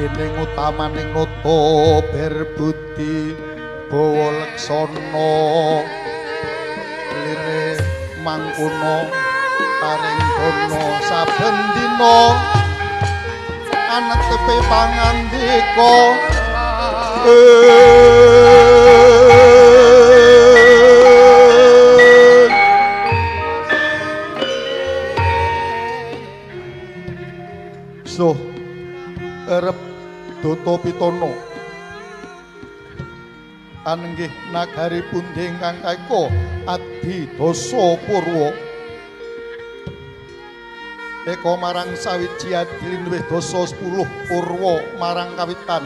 dening utamaning nata berbudi bawa leksana lire mangkuna paring dana saben dina anetepe pangandika so arep Data Pitana anenggih nagari pundi ingkang kaeka adi dasa purwa eka marang sawiji adil luwih dasa 10 purwa marang kawitan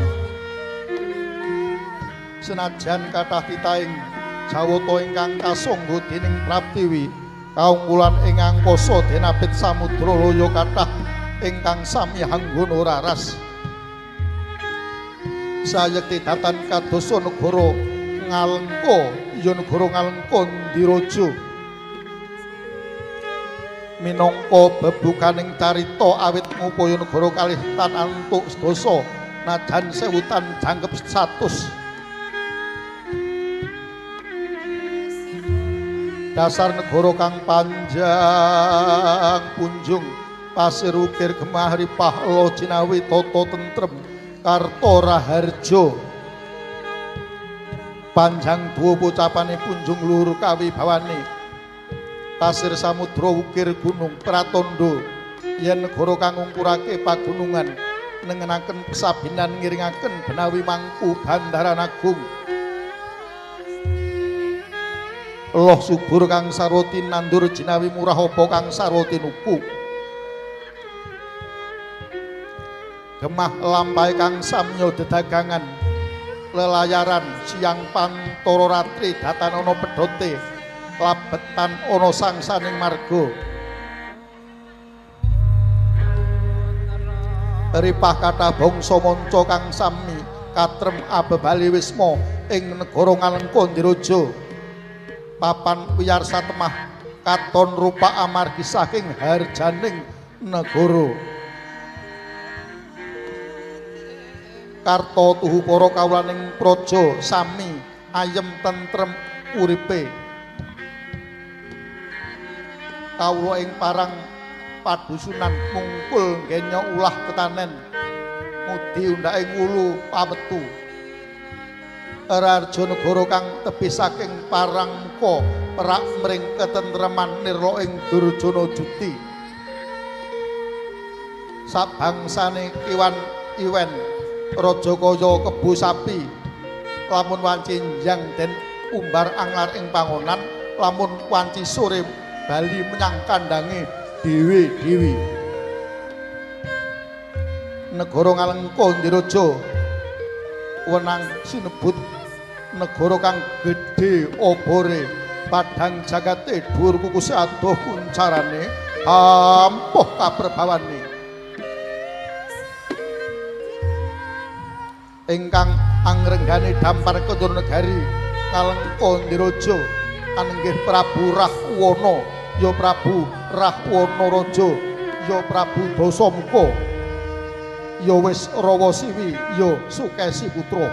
senajan kathah titaing jawata ingkang kasangga dening Pratiwi kaungkulan ing angkasa denapit samudra loya kathah ingkang sami hanggana raras sayekti datan kadosa negara Ngalengka ya negara Ngalengka Ndiraja minangka bebukaning carita awit ngupaya negara kalih tan antuk sedasa najan sewutan jangkep 100 dasar negara kang panjang punjung pasir ukir gemah ripah lo jinawi tata tentrem karta raharja panjang duwa pocapane punjung luhur kawibawane pasir samudra ukir gunung pratandha yen negara kang ngungkurake pagunungan nengenaken pesabinan ngiringaken benawi mangku bandaran agung loh subur kang sarwati nandur jinawi murah apa kang sarwati nuku gemah lampahe kang samya dedagangan lelayaran siang pantara ratri datan ana pedhote labetan ana sangsaning marga ripah kathah bangsa manca kang sami katrem abebali wisma ing negara Ngalengka Ndiraja papan wiyarsa temah katon rupa amargi saking harjaning negara karta tuhu para kawulaning praja sami ayem tentrem uripe kawula ing parang padusunan mungkul ngenya ulah tetanen mudi undhake ngulu pawetu Rarja negara kang tebih saking parangka perak mring ketentreman nirla ing Durjana Juti sabangsane kiwan iwen Raja kaya kebo sapi lamun wanci njang den umbar anglar ing pangonan lamun wanci sore bali menyang kandange dhewe-dhewe negara Ngalengka Ndiraja wenang sinebut negara kang gedhe obore padhang jagate dhuwur kukuse adoh kuncarane ampuh kaprebawane ingkang angrenggane dampar ketur negari Ngalengka Ndiraja anenggih Prabu Rahwana ya Prabu Rahwana Raja ya Prabu Dasamuka ya wis rawa siwi ya Sukesi putra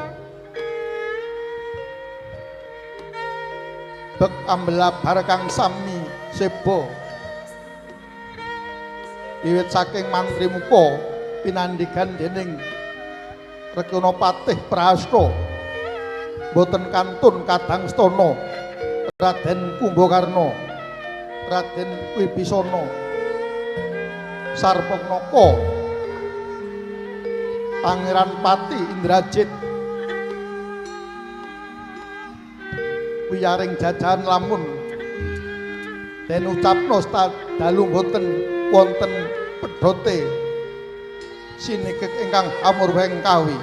bek ambelabar kang sami seba wiwit saking mantri muka pinandikan dening Rekana Patih Prahasta boten kantun kadang stana Raden Kumbakarna Raden Wibisana Sarpanaka Pangeran Pati Indrajit wiyaring jajahan lamun den ucapna dalu boten wonten pedhote sinekek ingkang amurweng kawi